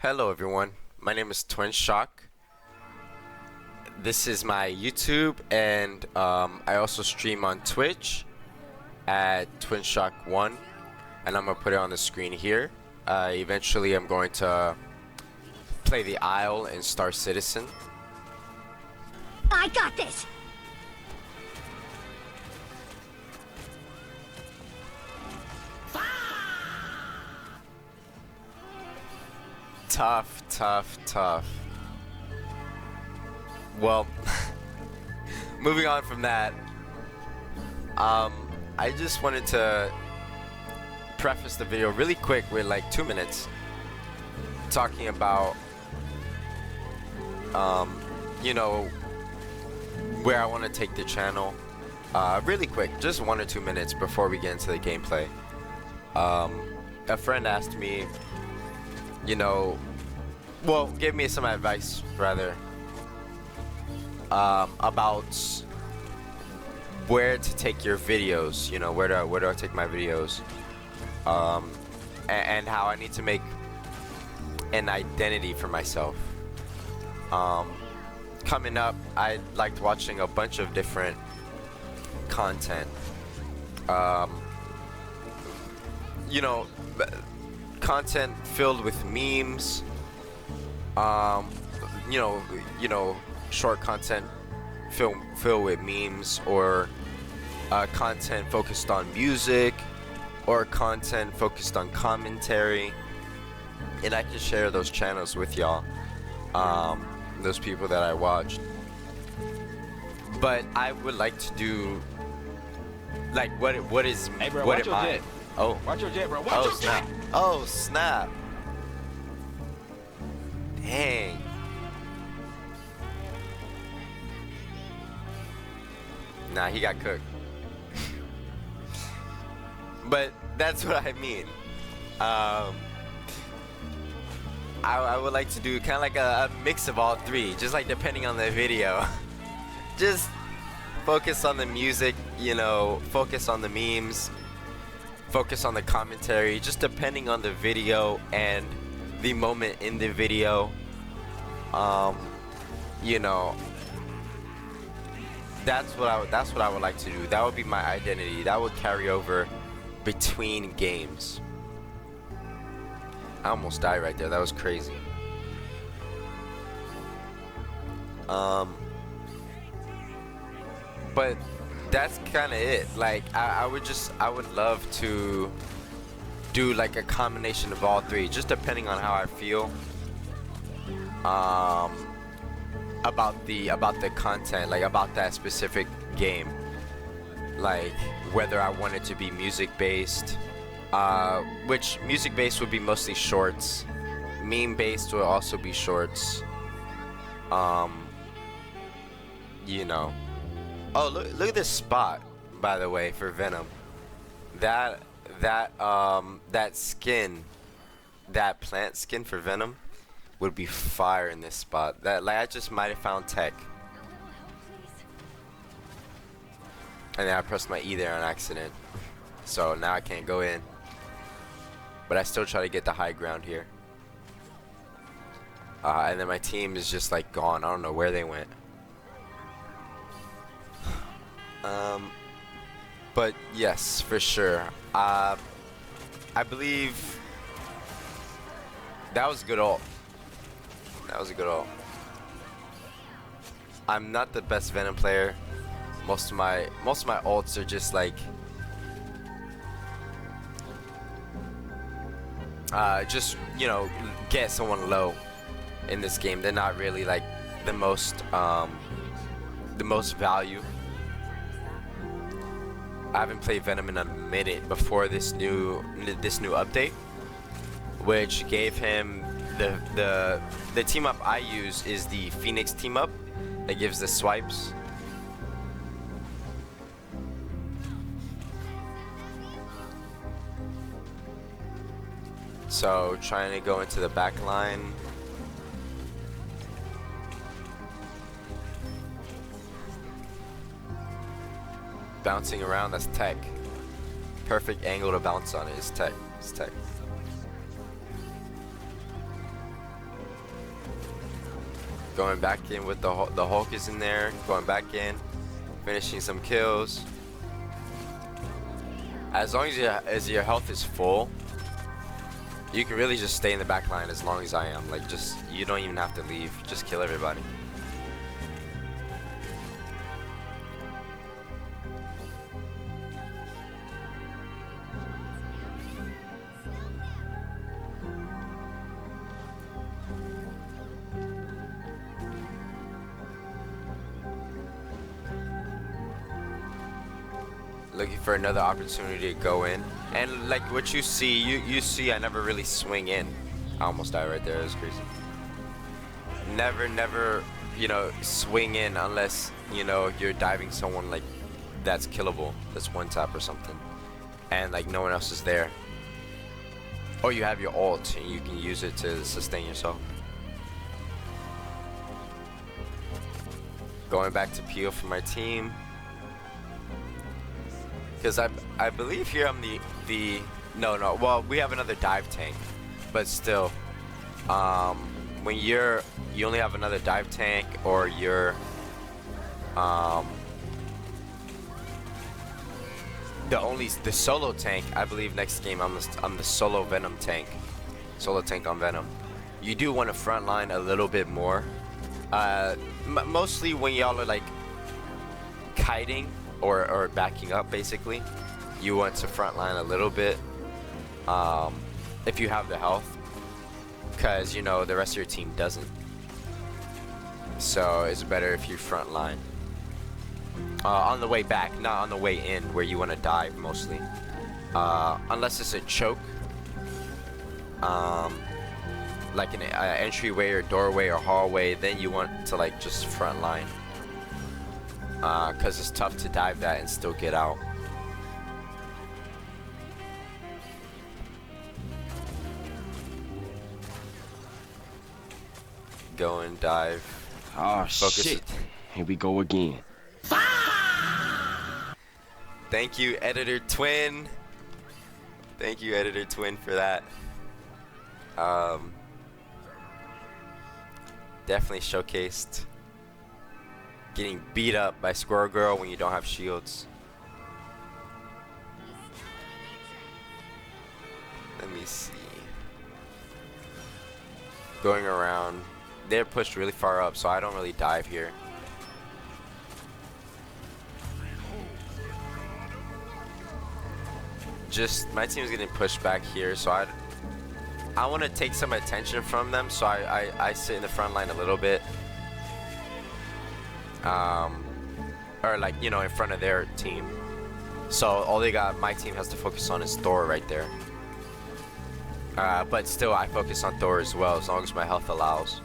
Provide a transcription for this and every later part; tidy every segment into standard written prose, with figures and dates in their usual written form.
Hello everyone, my name is Twin Shock. This is my YouTube and I also stream on Twitch at Twin Shock 1 and I'm gonna put it on the screen here. Eventually I'm going to play the Isle in Star Citizen. I got this! Tough. Well, moving on from that, I just wanted to preface the video really quick with like 2 minutes talking about, you know, where I want to take the channel. Really quick, just 1 or 2 minutes before we get into the gameplay. A friend asked me, you know, well, give me some advice rather about where to take your videos, you know, where do I take my videos, and how I need to make an identity for myself. Coming up, I liked watching a bunch of different content, you know, content filled with memes, you know, short content filled with memes, or content focused on music, or content focused on commentary, and I can share those channels with y'all, those people that I watched. But I would like to do like what is Hey bro, what watch am your I? jet. Oh. Watch your jet, bro. Watch your Snap. jet. Oh snap. Dang. Nah, he got cooked. But that's what I mean. I would like to do kind of like a mix of all three, just like depending on the video. Just focus on the music, you know, focus on the memes, focus on the commentary, just depending on the video and the moment in the video. You know, that's what I would like to do. That would be my identity. That would carry over between games. I almost died right there. That was crazy. But that's kind of it. Like I would love to do like a combination of all three, just depending on how I feel about the content, like about that specific game, like whether I want it to be music based, which music based would be mostly shorts, meme based will also be shorts, you know. Oh, look at this spot, by the way, for Venom. That skin, that plant skin for Venom would be fire in this spot. That, like, I just might have found tech. And then I pressed my E there on accident. So now I can't go in. But I still try to get the high ground here. And then my team is just like gone. I don't know where they went. But yes, for sure. I believe that was a good ult. That was a good ult. I'm not the best Venom player. Most of my ults are just like just, you know, get someone low in this game. They're not really like the most value. I haven't played Venom in a minute before this new update, which gave him the team up I use is the Phoenix team up. It gives the swipes. So trying to go into the back line. Bouncing around, that's tech. Perfect angle to bounce on it is tech. It's tech. Going back in with the Hulk is in there. Going back in, finishing some kills. As long as your health is full, you can really just stay in the back line as long as I am. Like, just, you don't even have to leave. Just kill everybody. Looking for another opportunity to go in, and like what you see, you see I never really swing in. I almost died right there. That was crazy. Never, you know, swing in unless, you know, you're diving someone like that's killable, that's one tap or something, and like no one else is there, or you have your ult and you can use it to sustain yourself. Going back to peel for my team. Because I believe here I'm no, well, we have another dive tank, but still, when you only have another dive tank, or you're the solo tank. I believe next game I'm the solo Venom tank, solo tank on Venom. You do want to frontline a little bit more, mostly when y'all are like kiting or backing up. Basically, you want to frontline a little bit if you have the health, because you know the rest of your team doesn't. So it's better if you frontline on the way back, not on the way in where you want to dive mostly, unless it's a choke, like an entryway or doorway or hallway. Then you want to like just frontline. Because it's tough to dive that and still get out. Go and dive. Oh, Focus. shit. Here we go again. Thank you, Editor Twin. Thank you, Editor Twin, for that. Definitely showcased getting beat up by Squirrel Girl when you don't have shields. Let me see. Going around. They're pushed really far up, so I don't really dive here. Just, my team's getting pushed back here, so I want to take some attention from them, so I sit in the front line a little bit. Or like, you know, in front of their team. So all my team has to focus on is Thor right there. But still, I focus on Thor as well, as long as my health allows.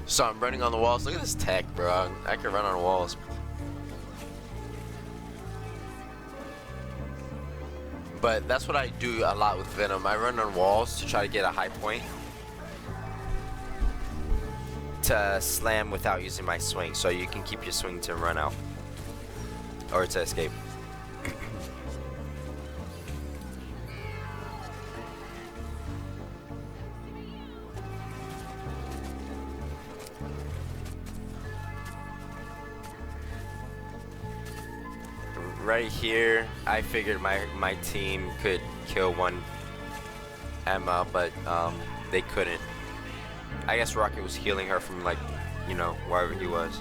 So I'm running on the walls. Look at this tech, bro. I can run on walls. But that's what I do a lot with Venom. I run on walls to try to get a high point to slam without using my swing, so you can keep your swing to run out or to escape. Right here, I figured my team could kill one Emma, but they couldn't. I guess Rocket was healing her from, like, you know, wherever he was.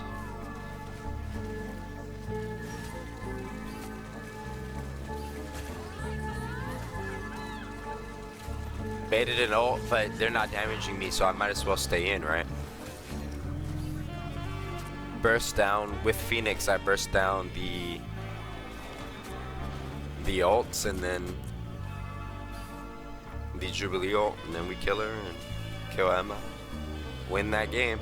Baited an ult, but they're not damaging me, so I might as well stay in, right? Burst down with Phoenix. I burst down the ults, and then the Jubilee ult, and then we kill her and kill Emma. Win that game.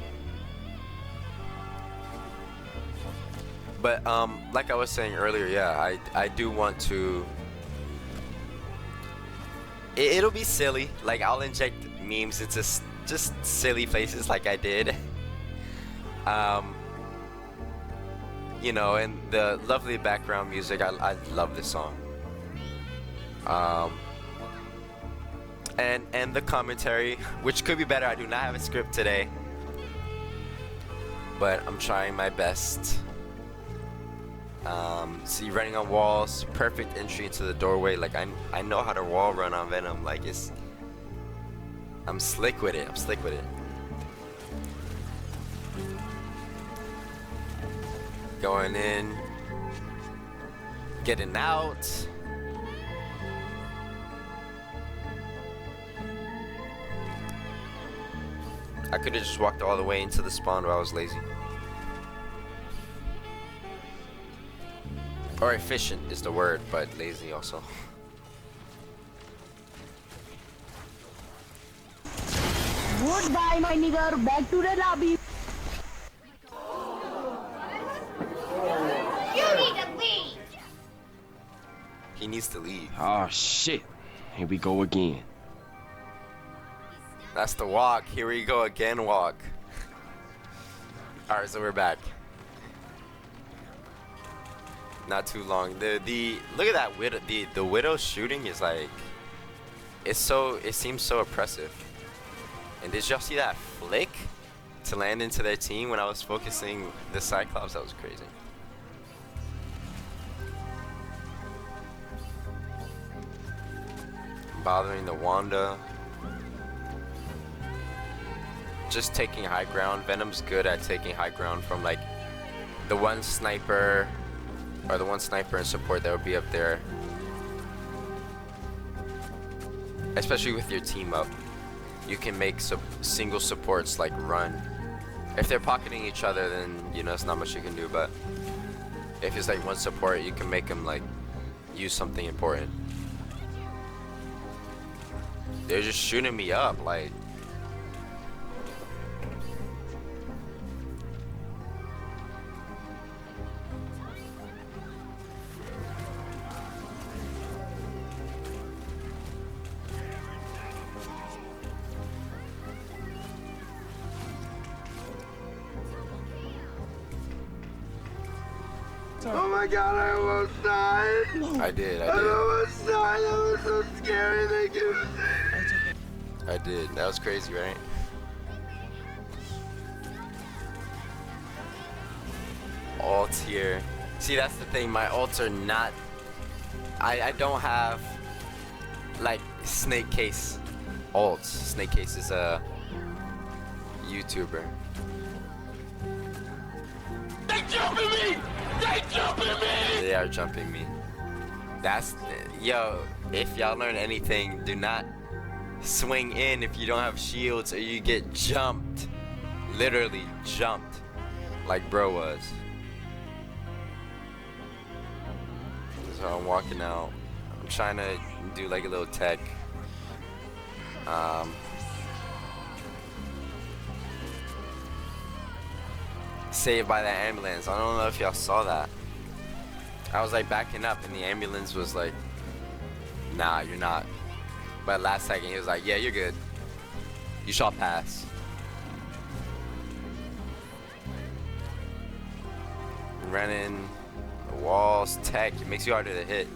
But like I was saying earlier, yeah, I do want to. It'll be silly. Like, I'll inject memes into just silly places like I did. You know, and the lovely background music. I love this song. and the commentary, which could be better. I do not have a script today, but I'm trying my best. See, running on walls, perfect entry into the doorway. Like I know how to wall run on Venom. Like I'm slick with it. I'm slick with it. Going in, getting out. I could have just walked all the way into the spawn, but I was lazy. Or efficient is the word, but lazy also. Goodbye, my nigger. Back to the lobby. You need to leave! He needs to leave. Oh shit. Here we go again. That's the walk. Here we go again, walk. Alright, so we're back. Not too long. The look at that widow. The widow shooting is like, it seems so oppressive. And did y'all see that flick to land into their team when I was focusing the Cyclops? That was crazy. Bothering the Wanda. Just taking high ground. Venom's good at taking high ground from like the one sniper or the one sniper and support that would be up there. Especially with your team up. You can make single supports like run. If they're pocketing each other, then you know it's not much you can do, but if it's like one support, you can make them like use something important. They're just shooting me up like. Oh my god, I almost died. I did. I almost died. That was so scary. Thank you. I did. That was crazy, right? Ults here. See, that's the thing. My ults are not. I don't have like Snake Case ults. Snake Case is a YouTuber. They jumping me! They jumping me! They are jumping me. That's yo. If y'all learn anything, do not swing in if you don't have shields or you get jumped. Literally jumped, like bro was. So I'm walking out. I'm trying to do like a little tech. Saved by that ambulance. I don't know if y'all saw that. I was like backing up and the ambulance was like, nah, you're not. But last second he was like, yeah, you're good. You shall pass. Running, the walls, tech, it makes you harder to hit.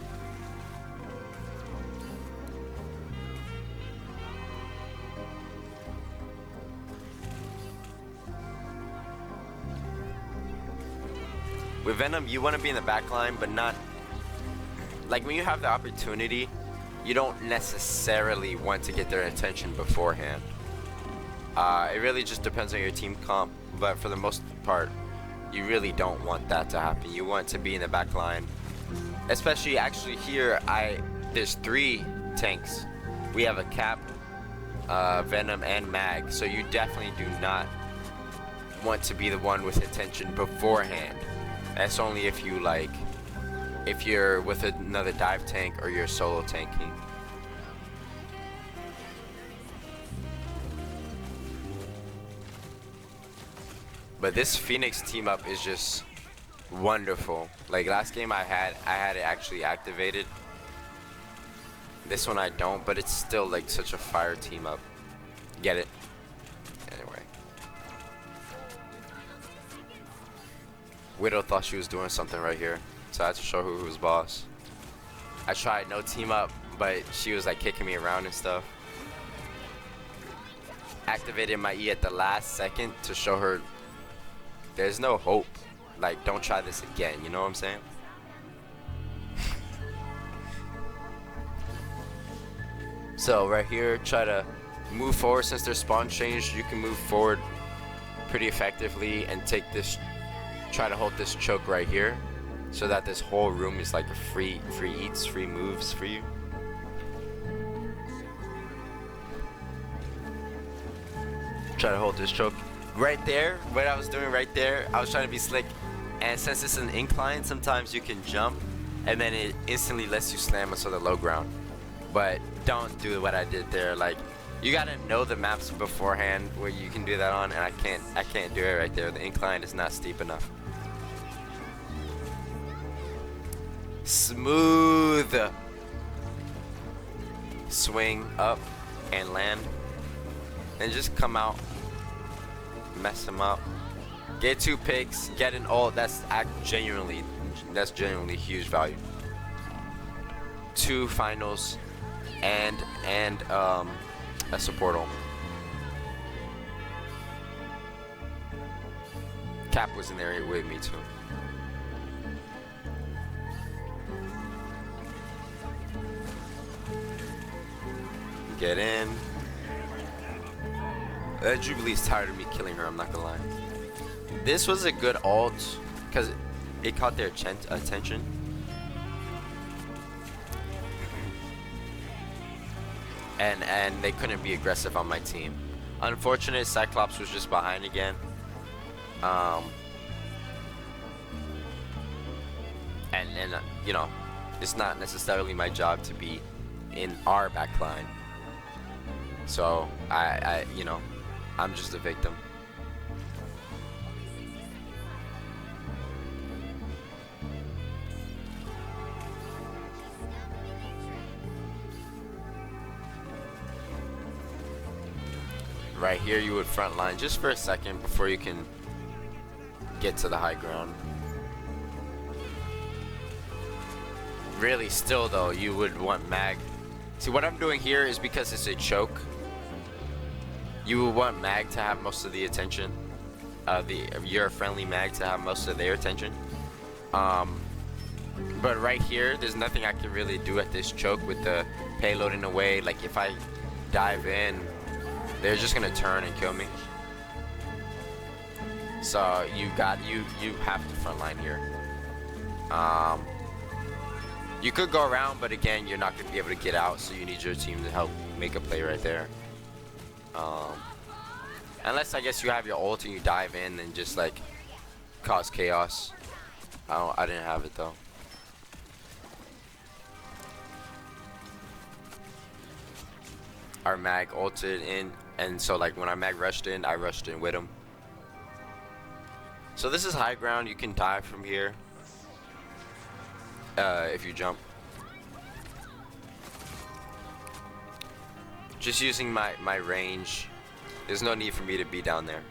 With Venom, you want to be in the back line, but not like when you have the opportunity, you don't necessarily want to get their attention beforehand. It really just depends on your team comp, but for the most part, you really don't want that to happen. You want to be in the back line, especially actually here. There's 3 tanks. We have a Cap, Venom, and Mag, so you definitely do not want to be the one with attention beforehand. That's only if you like, if you're with another dive tank or you're solo tanking. But this Phoenix team up is just wonderful. Like last game I had it actually activated. This one I don't, but it's still like such a fire team up. Get it? Anyway. Widow thought she was doing something right here, so I had to show her who was boss. I tried no team up, but she was like kicking me around and stuff. activated my E at the last second to show her there's no hope. Like, don't try this again, you know what I'm saying? So right here, try to move forward. Since their spawn changed, you can move forward pretty effectively and take this, try to hold this choke right here so that this whole room is like a free eats, free moves for you. Try to hold this choke right there. What I was doing right there, I was trying to be slick, and since it's an incline, sometimes you can jump and then it instantly lets you slam onto the low ground. But don't do what I did there. Like, you gotta know the maps beforehand where you can do that on, and I can't do it right there. The incline is not steep enough. Smooth swing up and land, and just come out, mess him up, get 2 picks, get an ult. That's genuinely huge value. 2 finals and a support ult. Cap was in there with me too. Get in. Jubilee's tired of me killing her, I'm not gonna lie. This was a good ult because it caught their attention. And they couldn't be aggressive on my team. Unfortunate, Cyclops was just behind again. And you know, it's not necessarily my job to be in our backline. So I you know, I'm just a victim. Right here, you would front line just for a second before you can get to the high ground. Really, still though, you would want mag. See, what I'm doing here is because it's a choke. You would want mag to have most of the attention. Your friendly mag to have most of their attention. But right here, there's nothing I can really do at this choke with the payload in a way. Like, if I dive in, they're just gonna turn and kill me. So you have to frontline here. You could go around, but again, you're not gonna be able to get out. So you need your team to help make a play right there. Unless I guess you have your ult and you dive in and just like cause chaos. I didn't have it though. Our mag ulted in, and so like when our mag rushed in, I rushed in with him. So this is high ground. You can dive from here if you jump. Just using my range. There's no need for me to be down there.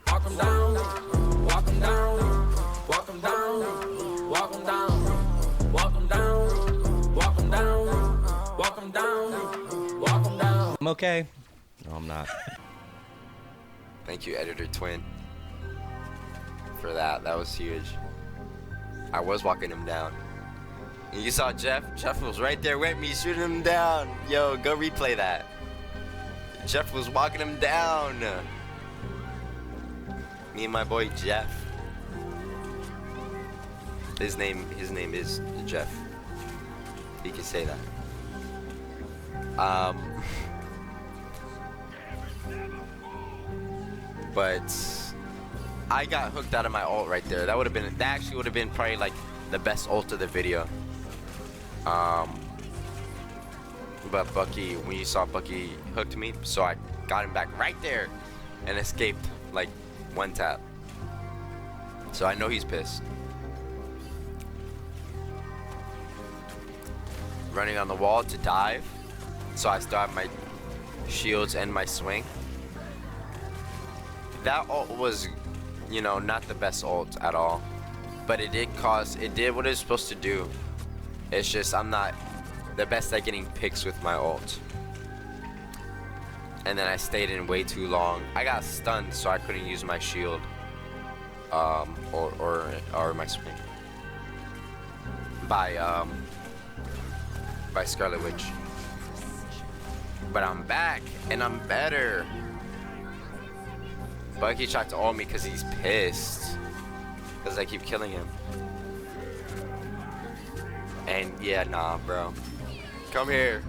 Walk 'em down, walk 'em down, walk 'em down, walk 'em down, walk 'em down, walk 'em down, walk 'em down, walk 'em down. I'm okay. No, I'm not. Thank you, Editor Twin, for that. That was huge. I was walking him down. And you saw Jeff? Jeff was right there with me, shooting him down. Yo, go replay that. Jeff was walking him down. Me and my boy Jeff. His name is Jeff. He can say that. But I got hooked out of my ult right there. That actually would have been probably like the best ult of the video. But Bucky, when you saw Bucky hooked me, so I got him back right there and escaped like one tap. So I know he's pissed. Running on the wall to dive. So I still have my shields and my swing. That ult was, you know, not the best ult at all. but it did what it was supposed to do. It's just I'm not the best at getting picks with my ult. And then I stayed in way too long. I got stunned, so I couldn't use my shield. Or my spring. By Scarlet Witch. But I'm back, and I'm better. Bucky tried to ult me because he's pissed. Because I keep killing him. And yeah, nah, bro. Come here.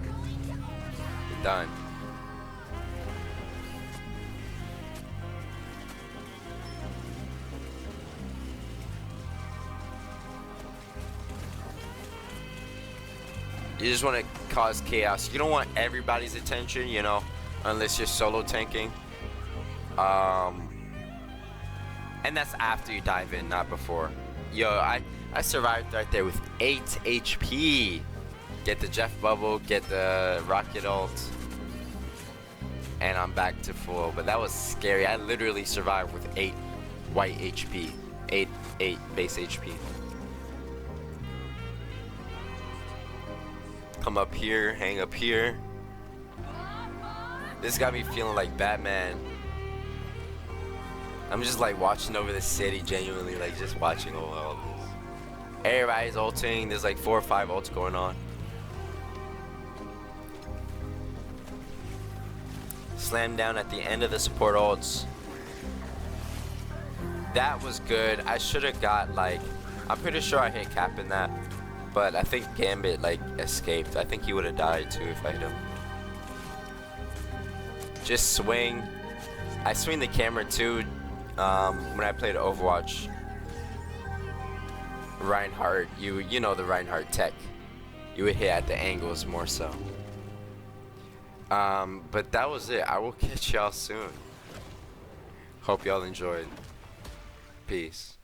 We're done. You just want to cause chaos. You don't want everybody's attention, you know, unless you're solo tanking. And that's after you dive in, not before. Yo, I survived right there with 8 HP. Get the Jeff bubble, get the rocket ult, and I'm back to full. But that was scary. I literally survived with 8 white HP, 8 base HP. Come up here, hang up here. This got me feeling like Batman. I'm just like watching over the city, genuinely like just watching all this. Everybody's ulting. There's like 4 or 5 ults going on. Slam down at the end of the support ults. That was good. I should have got like, I'm pretty sure I hit cap in that. But I think Gambit like escaped. I think he would have died too if I hit him. Just swing. I swing the camera too when I played Overwatch. Reinhardt, you know the Reinhardt tech. You would hit at the angles more so. But that was it. I will catch y'all soon. Hope y'all enjoyed. Peace.